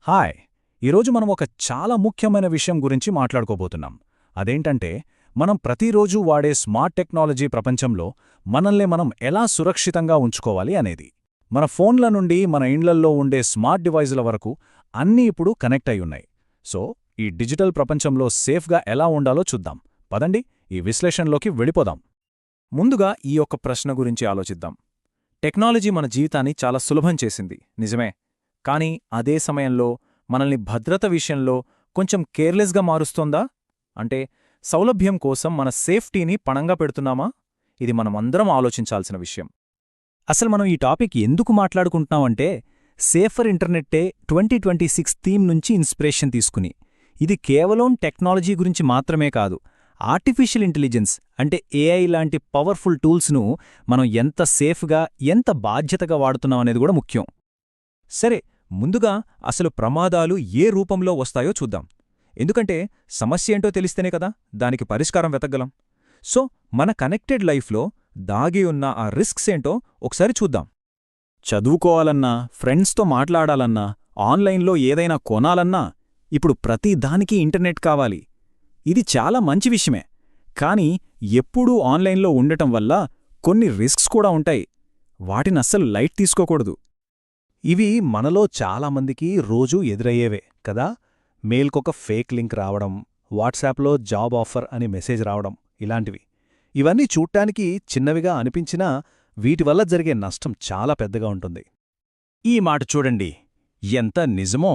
Hi! ఈరోజు మనం ఒక చాలా ముఖ్యమైన విషయం గురించి మాట్లాడుకోబోతున్నాం. అదేంటంటే, మనం ప్రతిరోజూ వాడే స్మార్ట్ టెక్నాలజీ ప్రపంచంలో మనల్ని మనం ఎలా సురక్షితంగా ఉంచుకోవాలి అనేది. మన ఫోన్ల నుండి మన ఇండ్లల్లో ఉండే స్మార్ట్ డివైజుల వరకు అన్నీ ఇప్పుడు కనెక్ట్ అయ్యున్నాయి. సో, ఈ డిజిటల్ ప్రపంచంలో సేఫ్గా ఎలా ఉండాలో చూద్దాం. పదండి, ఈ విశ్లేషణలోకి వెళ్ళిపోదాం. ముందుగా ఈ యొక్క ప్రశ్న గురించి ఆలోచిద్దాం. టెక్నాలజీ మన జీవితాన్ని చాలా సులభం చేసింది, నిజమే. కానీ అదే సమయంలో మనల్ని భద్రత విషయంలో కొంచెం కేర్లెస్గా మారుస్తోందా? అంటే సౌలభ్యం కోసం మన సేఫ్టీని పణంగా పెడుతున్నామా? ఇది మనమందరం ఆలోచించాల్సిన విషయం. అసలు మనం ఈ టాపిక్ ఎందుకు మాట్లాడుకుంటున్నామంటే, సేఫర్ ఇంటర్నెట్టే 2026 థీమ్ నుంచి ఇన్స్పిరేషన్ తీసుకుని. ఇది కేవలం టెక్నాలజీ గురించి మాత్రమే కాదు, ఆర్టిఫిషియల్ ఇంటెలిజెన్స్ అంటే ఏఐ లాంటి పవర్ఫుల్ టూల్స్ను మనం ఎంత సేఫ్గా, ఎంత బాధ్యతగా వాడుతున్నామనేది కూడా ముఖ్యం. సరే, ముందుగా అసలు ప్రమాదాలు ఏ రూపంలో వస్తాయో చూద్దాం. ఎందుకంటే సమస్య ఏంటో తెలిస్తేనే కదా దానికి పరిష్కారం వెతకగలం. సో, మన కనెక్టెడ్ లైఫ్లో దాగి ఉన్న ఆ రిస్క్స్ ఏంటో ఒకసారి చూద్దాం. చదువుకోవాలన్నా, ఫ్రెండ్స్తో మాట్లాడాలన్నా, ఆన్లైన్లో ఏదైనా కొనాలన్నా ఇప్పుడు ప్రతి దానికి ఇంటర్నెట్ కావాలి. ఇది చాలా మంచి విషయమే. కానీ ఎప్పుడూ ఆన్లైన్లో ఉండటం వల్ల కొన్ని రిస్క్స్ కూడా ఉంటాయి. వాటినస్సలు లైట్ తీసుకోకూడదు. ఇవి మనలో చాలామందికి రోజూ ఎదురయ్యేవే కదా. మెయిల్కొక ఫేక్ లింక్ రావడం, వాట్సాప్లో జాబ్ ఆఫర్ అని మెసేజ్ రావడం, ఇలాంటివి. ఇవన్నీ చూడ్డానికి చిన్నవిగా అనిపించినా వీటివల్ల జరిగే నష్టం చాలా పెద్దగా ఉంటుంది. ఈ మాట చూడండి, ఎంత నిజమో.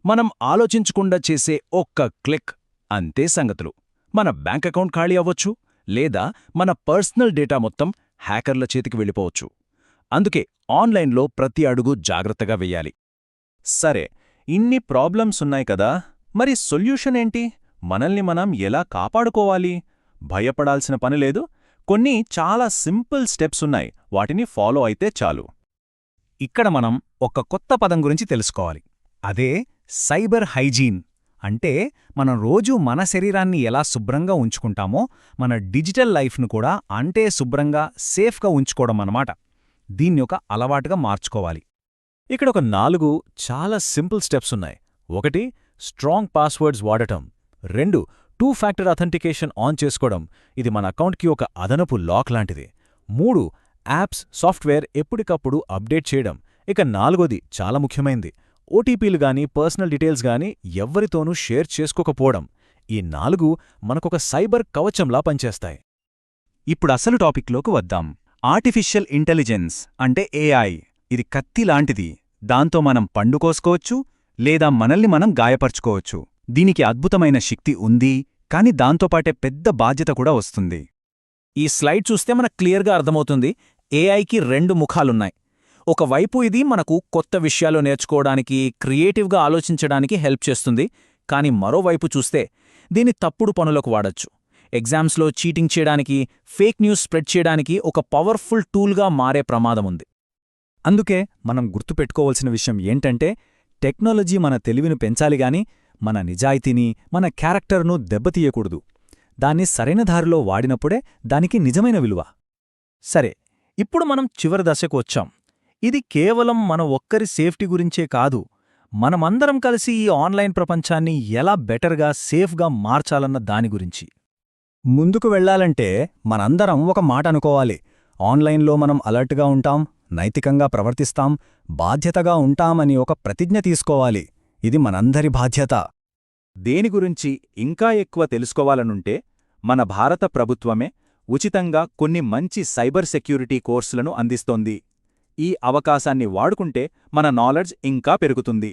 మనం ఆలోచించకుండా చేసే ఒక్క క్లిక్, అంతే సంగతులు. మన బ్యాంక్ అకౌంట్ ఖాళీ అవ్వచ్చు, లేదా మన పర్సనల్ డేటా మొత్తం హ్యాకర్ల చేతికి వెళ్ళిపోవచ్చు. అందుకే ఆన్లైన్లో ప్రతి అడుగు జాగ్రత్తగా వెయ్యాలి. సరే, ఇన్ని ప్రాబ్లమ్స్ ఉన్నాయి కదా, మరి సొల్యూషన్ ఏంటి? మనల్ని మనం ఎలా కాపాడుకోవాలి? భయపడాల్సిన పనిలేదు. కొన్ని చాలా సింపుల్ స్టెప్స్ ఉన్నాయి, వాటిని ఫాలో అయితే చాలు. ఇక్కడ మనం ఒక కొత్త పదం గురించి తెలుసుకోవాలి. అదే సైబర్ హైజీన్. అంటే మనం రోజూ మన శరీరాన్ని ఎలా శుభ్రంగా ఉంచుకుంటామో, మన డిజిటల్ లైఫ్ను కూడా అంతే శుభ్రంగా, సేఫ్గా ఉంచుకోవడం అన్నమాట. దీన్ని ఒక అలవాటుగా మార్చుకోవాలి. ఇక్కడ ఒక 4 చాలా సింపుల్ స్టెప్స్ ఉన్నాయి. 1. స్ట్రాంగ్ పాస్వర్డ్స్ వాడటం. 2. 2 ఫ్యాక్టర్ అథెంటికేషన్ ఆన్ చేసుకోవడం. ఇది మన అకౌంట్కి ఒక అదనపు లాక్ లాంటిది. 3. యాప్స్, సాఫ్ట్వేర్ ఎప్పటికప్పుడు అప్డేట్ చేయడం. ఇక 4ది చాలా ముఖ్యమైంది, ఓటీపీలు గానీ, పర్సనల్ డీటెయిల్స్ గానీ ఎవ్వరితోనూ షేర్ చేసుకోకపోవడం. ఈ 4 మనకొక సైబర్ కవచంలా పనిచేస్తాయి. ఇప్పుడు అసలు టాపిక్లోకి వద్దాం. ఆర్టిఫిషియల్ ఇంటెలిజెన్స్ అంటే ఏఐ. ఇది కత్తిలాంటిది. దాంతో మనం పండు కోసుకోవచ్చు, లేదా మనల్ని మనం గాయపర్చుకోవచ్చు. దీనికి అద్భుతమైన శక్తి ఉంది, కాని దాంతోపాటే పెద్ద బాధ్యత కూడా వస్తుంది. ఈ స్లైడ్ చూస్తే మనకు క్లియర్గా అర్థమవుతుంది, ఏఐకి 2 ముఖాలున్నాయి. ఒకవైపు ఇది మనకు కొత్త విషయాలు నేర్చుకోవడానికి, క్రియేటివ్గా ఆలోచించడానికి హెల్ప్ చేస్తుంది. కాని మరోవైపు చూస్తే దీన్ని తప్పుడు పనులకు వాడచ్చు. ఎగ్జామ్స్లో చీటింగ్ చేయడానికి, ఫేక్ న్యూస్ స్ప్రెడ్ చేయడానికి ఒక పవర్ఫుల్ టూల్గా మారే ప్రమాదముంది. అందుకే మనం గుర్తుపెట్టుకోవాల్సిన విషయం ఏంటంటే, టెక్నాలజీ మన తెలివిని పెంచాలిగాని మన నిజాయితీని, మన క్యారెక్టర్ను దెబ్బతీయకూడదు. దాన్ని సరైన దారిలో వాడినప్పుడే దానికి నిజమైన విలువ. సరే, ఇప్పుడు మనం చివరి దశకు వచ్చాం. ఇది కేవలం మన ఒక్కరి సేఫ్టీ గురించే కాదు, మనమందరం కలిసి ఈ ఆన్లైన్ ప్రపంచాన్ని ఎలా బెటర్గా, సేఫ్గా మార్చాలన్న దాని గురించి. ముందుకు వెళ్లాలంటే మనందరం ఒక మాట అనుకోవాలి. ఆన్లైన్లో మనం అలర్ట్గా ఉంటాం, నైతికంగా ప్రవర్తిస్తాం, బాధ్యతగా ఉంటామని ఒక ప్రతిజ్ఞ తీసుకోవాలి. ఇది మనందరి బాధ్యత. దేని గురించి ఇంకా ఎక్కువ తెలుసుకోవాలనుంటే మన భారత ప్రభుత్వమే ఉచితంగా కొన్ని మంచి సైబర్ సెక్యూరిటీ కోర్సులను అందిస్తోంది. ఈ అవకాశాన్ని వాడుకుంటే మన నాలెడ్జ్ ఇంకా పెరుగుతుంది.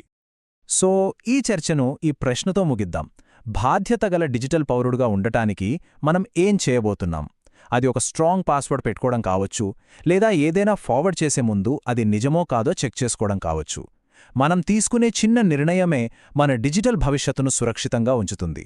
సో, ఈ చర్చను ఈ ప్రశ్నతో ముగిద్దాం. బాధ్యతగల డిజిటల్ పౌరుడుగా ఉండటానికి మనం ఏం చేయబోతున్నాం? అది ఒక స్ట్రాంగ్ పాస్వర్డ్ పెట్టుకోవడం కావచ్చు, లేదా ఏదైనా ఫార్వర్డ్ చేసే ముందు అది నిజమో కాదో చెక్ చేసుకోవడం కావచ్చు. మనం తీసుకునే చిన్న నిర్ణయమే మన డిజిటల్ భవిష్యత్తును సురక్షితంగా ఉంచుతుంది.